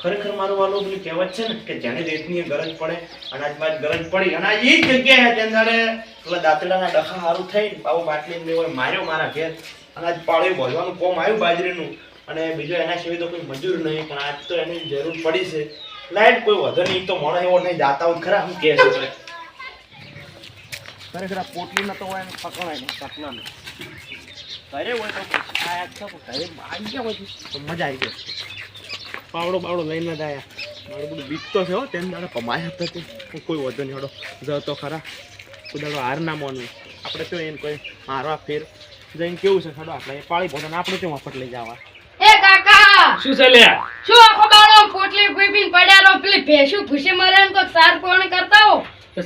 ખરેખર મારું વાલો પેલી કહેવત છે ને કે જેને રેતની ગરજ પડે અનાજમાં ગરજ પડી અને આ એ જ જગ્યાએ અત્યારે પેલા દાંતડાના ડખા હારું થઈ બાબુ બાટલી લેવો માર્યો મારા ઘેર અનાજ પાળ્યું ભરવાનું કોમ આવ્યું બાજરીનું અને બીજો એના સિવાય તો કોઈ મજૂર નહીં પણ આજ તો એની જરૂર પડી છે લાઈટ કોઈ વધુ નહીં તો મોણો એવો નહીં જાતા હોય ખરા હું કહે છે ખરેખર આ પોટલીમાં તો હોય એને પકડાય નહીં પકડાને ઘરે હોય તો આ ઘરે આવી ગયા હોય તો મજા આવી જાય પાવડો લઈને જ આવ્યા મારું બધું બીક તો છે હો તેમ દાડે કમાયા હતા કોઈ વધુ નહીં હડો જતો ખરા કુદાડો હાર ના માનવું આપણે તો એને કોઈ મારવા ફેર જઈને કેવું છે ખડો આપણે પાળી પોતાને આપણે ત્યાં મફત લઈ જવા એ કાકા શું છે લ્યા શું આખો બાળો પોટલી પીપીને પડ્યાનો પેલી ભેંસું ભૂસે મરે ને કોઈ સાર પોણી કરતા હો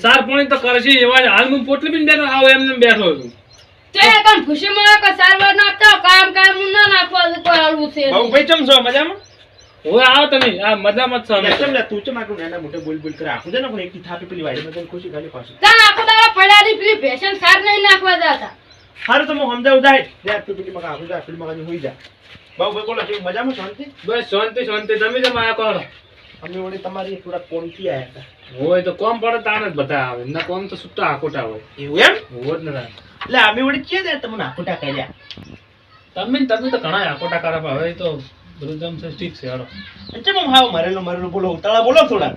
સાર પાણી તો કરશે એવા હાલ હું પોટલી બી બેઠો આવો એમને બેઠો છું તે કણ ભૂસે મરે કોઈ સાર વાર નાખતા કામ હું ના નાખવા કોઈ હલવું છે બાબુ ભાઈ ચમ છો મજામાં હવે આવો તમે આ મજામાં જ છો અમે ચમ લે તું ચમ આટલું નાના મોટે બોલ કરે આખું છે ને પણ એકથી થાપી પેલી વાડી માં ખુશી ખાલી પાછું તાન આખો દાડો પડ્યાની પેલી ભેંસન સાર નહીં નાખવા જાતા હારું તો હું સમજાવું જાય લે તું પેલી મકા આખું જા પેલી મકા હોઈ જા બાબુ ભાઈ બોલો કેવું મજામાં શાંતિ બસ શાંતિ તમે તો માયા કરો અમે વળી તમારી થોડા કોણથી આયા હતા હોય તો કોમ પડે તાને જ બધા આવે ના કોમ તો સુટ્ટા આકોટા હોય એવું એમ હોત ને એટલે અમે વળી કે દે તમને આખોટા કર્યા તમે તો ઘણા આકોટા કરે પણ હવે તો બધું જમ છે ઠીક છે હાલો ચમ હું હાવ મરેલો બોલો ઉતાળા બોલો થોડા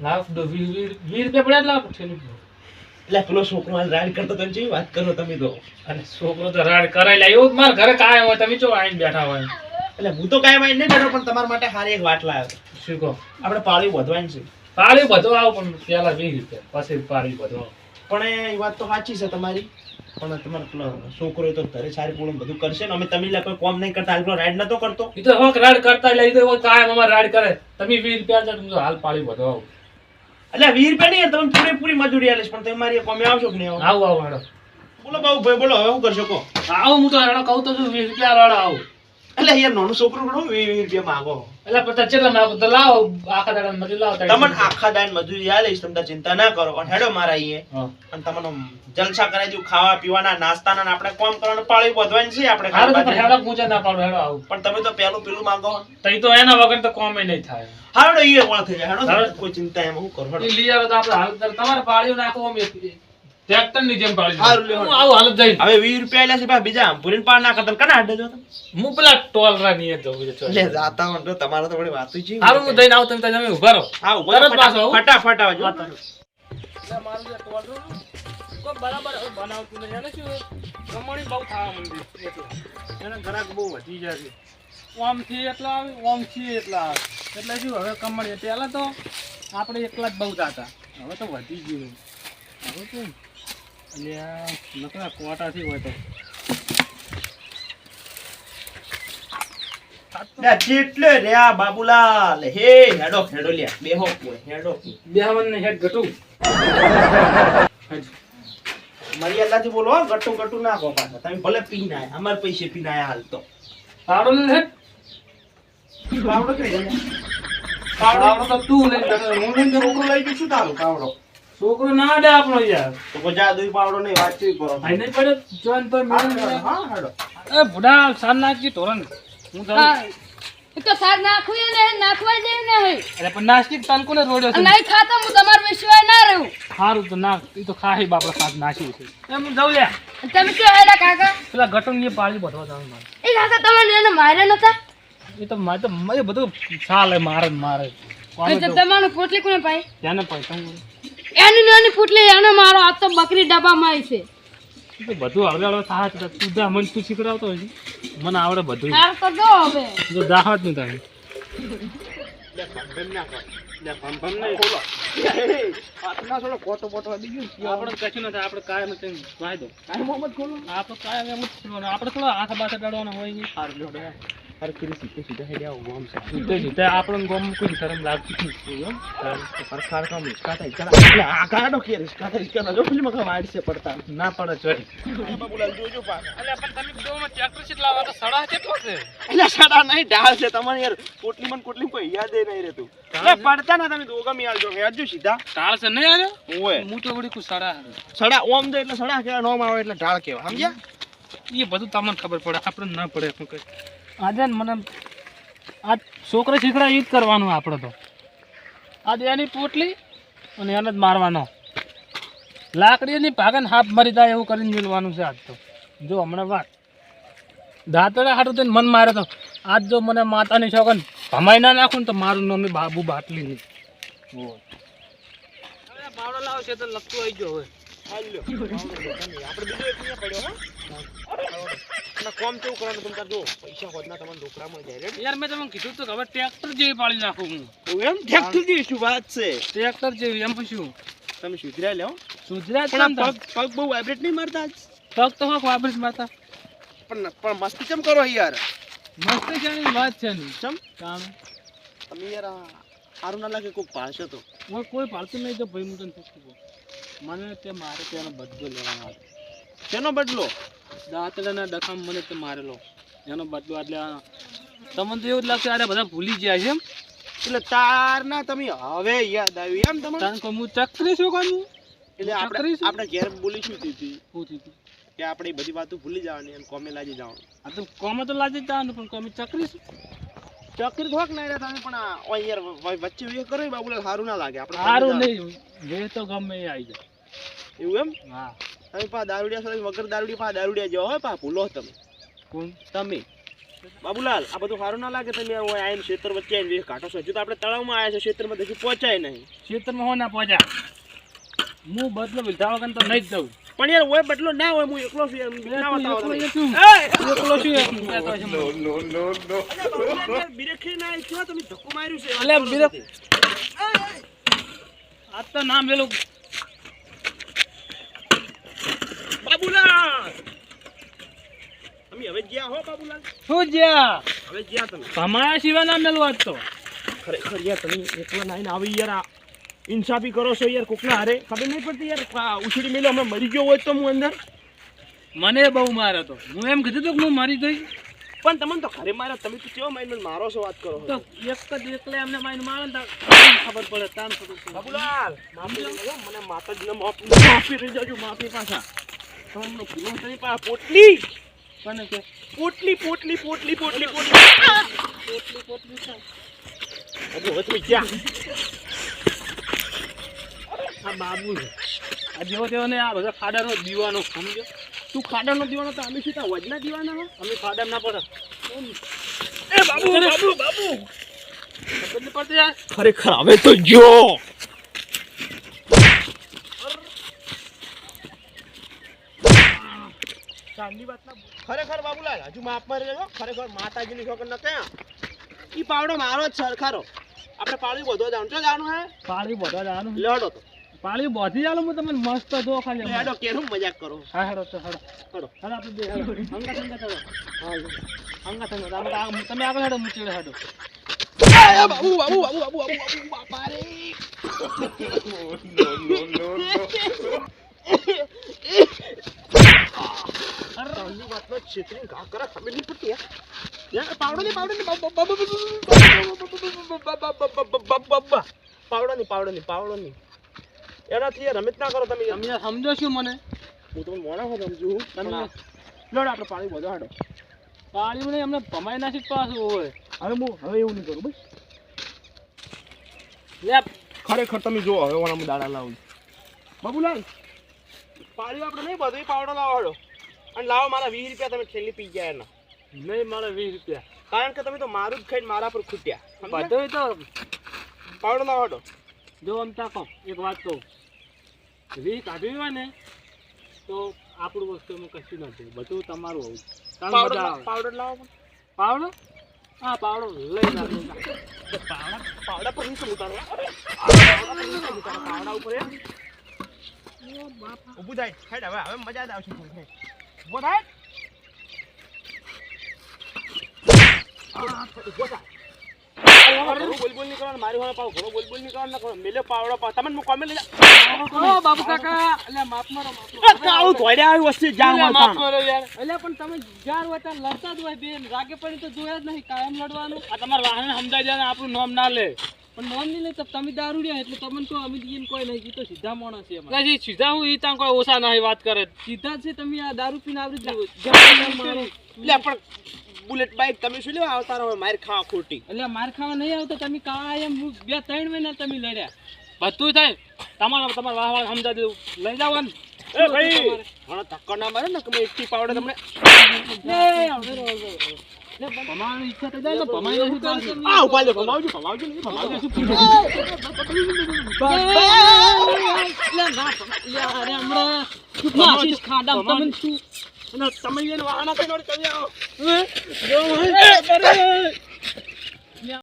લાખ 20 રૂપિયા પડ્યા લાખ ઠેલી એટલે પેલો છોકરો હાલ રાડ કરતો તો જેવી વાત કરો તમે તો અને છોકરો તો રાડ કરાઈ લે એવું મારા ઘરે કાય હોય તમે ચો આઈને બેઠા હોય એટલે હું તો કાંઈ વાઈ નહીં બેઠો પણ તમારા માટે સારી એક વાત લાવ્યો શું કહો આપણે પાળી વધવાની છે પાળી બધો આવ પણ પેલા 20 રૂપિયા પછી પાળી બધો પણ એ વાત તો સાચી છે તમારી પણ તમારો પેલો છોકરો તો ઘરે સારી પૂર્ણ બધું કરશે ને અમે તમે કોઈ કોમ નહીં કરતા હાલ રાઈડ નતો કરતો એ તો હોક રાડ કરતા લઈ દો કાયમ અમાર રાડ કરે તમે 20 રૂપિયા તમે હાલ પાળી બધો આવ એટલે 20 રૂપિયા નહીં તમે પૂરેપૂરી મજૂરી આલીશ પણ તમે મારી કોમે આવશો કે નહીં આવ હેડો બોલો બાબુ ભાઈ બોલો હવે શું કરશો કહો આવ હું તો હેડો કહું તો 20 રૂપિયા રાડ આવ એટલે યાર નાનું છોકરું ગણો 20 રૂપિયા માંગો એટલે પતા કેટલા માંગો તો લાવો આખા દાડા મજૂરી લાવો તમને આખા દાન મજૂરી આલીશ તમે ચિંતા ના કરો અને હેડો મારા અહીંયા અને તમને જલસા કરાવી દઉં ખાવા પીવાના નાસ્તાના ને આપણે કોમ કરવાનું પાળી વધવાની છે આપણે હારું તો હેડો પૂછે ના પાડો હેડો આવ પણ તમે તો પેલું માંગો તઈ તો એના વગર તો કોમે નહીં થાય હાડો ઈ વળ થઈ જાય હેડો કોઈ ચિંતા એમ હું કરો ઈ લઈ આવે તો આપણે હાલ તમારે પાળીઓ નાખો અમે ટ્રેક્ટર ની જેમ પાળી હારું લ્યો હું આવું હાલત જઈ હવે 20 રૂપિયા આલ્યા છે ભાઈ બીજા પૂરીને પાર ના કરતા કના હાડે જો તમે હું પેલા ટોલરા ની જવું છે લે જાતા હો તો તમારે તો બડી વાત છે હારું હું જઈને આવું તમે ઉભા રહો આવ તરત પાછો આવું. ફટાફટ આવજો મારું જે ટોલરું કો બરાબર બનાવતું નહીં એને શું કમાણી બહુ થવા માંડી એટલે એના ગ્રાહક બહુ વધી જાય છે ઓમ થી એટલા આવે ઓમ થી એટલા આવે એટલે શું હવે કમાણી પહેલા તો આપણે એકલા જ બહુ જાતા હવે તો વધી ગયું હવે તો એટલે આ નકરા કોટાથી હોય તો લે જેટલે રે આ બાબુલાલ હે હેડો લ્યા બેહો કોઈ હેડો બેહવન ને હેડ ગટુ મર્યાદાથી બોલો હો, ગટુ ના કહો પાછા તમે ભલે પીને આયા અમાર પૈસે પીને આયા હાલ તો પાવડો ને હેડ પાવડો કઈ જાય પાવડો તો તું લઈ લે હું લઈ દઉં. છોકરો લઈ જઈશું તારું પાવડો છોકરો ના દે આપણો યાર તો કોઈ જાદુઈ પાવડો નહીં વાતચીત કરો ભાઈ નહીં પડે જોન તો મેળ હા હેડો એ બુડા સાન નાખી તોરણ હું જાઉં એ તો સાર નાખવું ને નાખવા દે ને હે અરે પણ નાસ્તિક તાલકો ને રોડ્યો છે નહીં ખાતા હું તમાર વિશ્વાસ ના રહું સારું તો નાખ ઈ તો ખાહી બાપડા સાથ નાખ્યું છે એમ હું જાઉં લે તમે કયો હેડા કાકા પેલા ગટુંગ ની પાળી બધવા જાઉં મારે એ કાકા તમે એને મારે નતા એ તો મારે તો એ બધું ચાલે મારે ને મારે કોને તો જવું? તમારું પોટલી કોને પાઈ ત્યાંને પૈસા એની નાની પોટલી એને મારો આ તો બકરી ડબ્બામાં આવી છે તો બધું આવડે આવડે થાય તો તું જા મને તું શીખડાવતો હોય છે મને આવડે બધું હાર તો જો હવે જો દાહત નહીં થાય લે ભમ ના કર લે ભમ નહીં બોલો આટલા થોડો કોટો બોટો આવી ગયું આપણે કશું નથી આપણે કાયમ જ વાયદો કાઈ મોહમ્મદ ખોલો આપણે કાયમ એમ જ કરવાનું. આપણે થોડા આખા બાખા દાડવાના હોય નહીં હાર લ્યો ડે હાર કરી સીધે હેડ્યા આવું આમ છે સીધે સીધે આપણને ગમ કોઈ શરમ લાગતી નથી એમ પરખાર કામ રિસ્કા થાય ચલા આ ગાડો કે રિસ્કા થાય રિસ્કા જો ફિલ્મ કા વાડ છે પડતા ના પડે ચોરી બાબુલાલ જોજો પા એટલે પણ તમે જોમાં ટ્રેક્ટર કેટલા આવે તો સડા કેટલો છે એટલે સાડા નહીં ઢાળ છે તમારે યાર કોટલી કોઈ યાદ નહીં રહેતું એટલે પડતા ના તમે દોગમી આવજો હેડજો સીધા ટાળ છે નહીં આજો ઓય હું તો વળી કોઈ સડા સડા ઓમ દે એટલે સડા કેવા નોમ આવે એટલે ઢાળ કેવા સમજ્યા એ બધું તમને ખબર પડે આપણે ના પડે શું કઈ આજે ને મને આ છોકરા શીખડા ઈ જ કરવાનું આપણે તો. આજ એની પોટલી અને એને જ મારવાનો. લાકડીની ભાગન હાથ મરી જાય એવું કરીને મિલવાનું છે આજ તો. જો હમણાં વાત દાંતડા હાટું થઈને મન મારે તો આજ જો મને માતાની છોકન ભમાઈ ના નાખું ને તો મારું નામ બાબુ બાટલી નહીં. પાવડો લાવશે તો લખતું આવી ગયો હવે. આપણે બીજો એક અહીંયા પડ્યો હા અને કોમ કેવું કરવાનું તમે તાર જો પૈસા હોદના તમને ઢોકળા મળી જાય રેડી યાર મેં તમને કીધું તો કે હવે ટ્રેક્ટર જેવી પાડી નાખું હું. એમ ટ્રેક્ટર જેવી શું વાત છે ટ્રેક્ટર જેવી એમ પૂછ્યું તમે સુધરા લ્યો સુધરા પણ આ પગ બહુ વાઇબ્રેટ નહીં મારતા આજ પગ તો હોક વાપરીશ માતા પણ મસ્તી કેમ કરો યાર મસ્ત છે ની વાત છે ની ચમ કામ તમે યાર સારું ના લાગે કોઈ પાડશે તો કોઈ પાડતું નહીં તો ભાઈ હું તને પૂછું મને તે મારે તેનો બદલો લેવાનો હતો. શેનો બદલો દાંતડાના ડખામ મને તે મારેલો એનો બદલો એટલે તમને તો એવું જ લાગશે અરે બધા ભૂલી ગયા છે એમ એટલે તાર ના તમે હવે યાદ આવ્યું એમ તમને કારણ કે હું ચક્રી શું કરું એટલે આપણે ઘેર બોલી શું હતી શું થયું કે આપણે બધી વાતો ભૂલી જવાની અને કોમે લાગી જવાનું આ તો કોમે તો લાગી જ જવાનું પણ કોમે ચક્રી શું ચક્રી થોક ના રહ્યા તમે પણ આ યાર વચ્ચે વે કરો ને બાબુલાલ સારું ના લાગે આપણે સારું નહીં વે તો ગમે એ આવી જાય એવું એમ હા તમે પા દારૂડિયા સાથે વગર દારૂડિયા પા દારૂડિયા જેવા હોય પા ભૂલો તમે કોણ તમે બાબુલાલ આ બધું સારું ના લાગે તમે યાર આવીને ખેતર વચ્ચે આવીને કાઢો છો હજુ તો આપણે તળાવમાં આવ્યા છે ખેતરમાં હજુ પહોંચાય નહીં ખેતરમાં હો ના પહોંચ્યા હું બદલો લીધા વગર તો નહીં જ દઉં પણ યાર હોય બદલો ના હોય હું એકલો છું એમ ના બતાવો તમે એકલો શું યાર બિરેખી ના છો તમે ધક્કો માર્યું છે અલે બિરેખ આ તો નામ વેલું બાબુલાલ તમે હવે ગયા હો બાબુલાલ શું જ્યાં હવે ગયા તમે તમારા સિવાય નામ મેલું આજ તો ખરેખર યાર તમે એકલા નાઈને આવી યાર ઇન્સાફી કરો છો યાર કોકના હારે ખબર નહીં પડતી યાર ઉછળી મેલો અમે મરી ગયો હોય તો હું અંદર મને બહુ મારે તો હું એમ કીધું તો હું મારી ગઈ પણ તમને તો ઘરે મારા તમે તો કેવો માઇન્ડ મારો છો વાત કરો તો એક જ એકલે એમને માઈને મારે ને ખબર પડે તાન ખબર પડે બાબુલાલ માફી લેજો મને માતાજીને માફી થઈ જાજો માફી પાછા તમને ભૂલો નહીં પા પોટલી કોને કે પોટલી પોટલી પોટલી પોટલી પોટલી પોટલી પોટલી છે હવે તમે ક્યાં આ બાબુ છે આ જેવો તેવો ને આ બધા ખાડાનો દીવાનો સમજો તું ખાડાનો દીવાનો તો અમે શું ત્યાં વજના દીવાના હો અમે ખાડા ના પડે એ બાબુ બાબુ બાબુ ખબર નહીં પડતી યાર ખરેખર હવે તો જો ચાંદની વાત ના ખરેખર બાબુલાલ હજુ માફ મારી લેજો ખરેખર માતાજીની છોકર ન ક્યાં ઈ પાવડો મારો જ સરખારો આપણે પાળી બધો જાણ છો જાણું હે પાળી બધા જવાનું લેડો તો પાળી બોધી ચાલો હું તમને મસ્ત દો ખાલી લેડો કેનું મજાક કરો હા હેડો તો હેડો હેડો હેડો આપણે બે હેડો હંગા હંગા હેડો હા હંગા હંગા તમે આગળ હેડો હું ચડે હેડો બાબુ બાબુ બાબુ બાબુ બાબુ બાપા રે ચાંદની વાતનો છેતરી ઘા કરે ખબર નહીં પડતી યાર પાવડો નહીં પાવડો નહીં પાવડો નહીં એનાથી યાર રમત ના કરો તમે તમે સમજો શું મને હું તમને મોણા હો સમજુ તમે લડો આપણે પાણી બધો હાડો પાળી મને અમને ભમાઈ નાખી જ પાછું હોય હવે એવું નહીં કરું બસ લે ખરેખર તમે જો હવે ઓના હું દાડા લાવું બાબુલાલ પાણી આપણે નહીં બધું પાવડો લાવો હાડો અને લાવો મારા 20 રૂપિયા તમે છેલ્લી પી ગયા એના નહીં મારે 20 રૂપિયા કારણ કે તમે તો મારું જ ખાઈને મારા પર ખૂટ્યા બધું તો પાવડો લાવો હાડો જો આમ તાકો એક વાત કહું 20 કાઢવી હોય ને તો આપણું વસ્તુમાં કશું નથી બધું તમારું હોવું પાવડર લાવો પાવડો હા પાવડો લઈ જાઓ પાવડા પર નહીં ઉતારો પાવડા ઉપર ઊભું થાય હેડ હવે મજા જ આવશે ઊભો થાય બોલ નહીં કરવાનું મારી પાવ ઘણો બોલ નહીં કરવાનું મેલે પાવડો પાવ તમને કોમે લઈ ઓ બાબુ કાકા એટલે માફ મારો આવું ઘોડ્યા આવી વસ્તુ જાણ માફ મારો યાર એટલે પણ તમે જાર વતા લડતા જ હોય બેન રાગે પડી તો જોયા જ નહીં કાયમ લડવાનું આ તમારા વાહન સમજાઈ જાય ને આપણું નામ ના લે પણ નામ નહીં લે તો તમે દારૂ રહ્યા એટલે તમને તો અમે એને કોઈ નહીં તો સીધા માણસ છે અમારે સીધા હું ઈ ત્યાં કોઈ ઓછા નહીં વાત કરે સીધા છે તમે આ દારૂ પીને આવડી જ લે પણ બુલેટ બાઈક તમે શું લેવા આવતા રહો માર ખાવા ખોટી એટલે માર ખાવા નહીં આવતો તમે કાયમ 2-3 મહિના તમે લડ્યા બધું થાય તમારા વાહ સમજાવી દેવું લઈ જાવ ને એ ભાઈ મને ધક્કો ના મારે ને કે મેં એકટી પાવડે તમને ભમાવાની ઈચ્છા થઈ જાય તો ભમાઈ શું કરશે આ ઉભા લે ભમાવજો તમે એને વાહના કઈ નોડી કરી આવો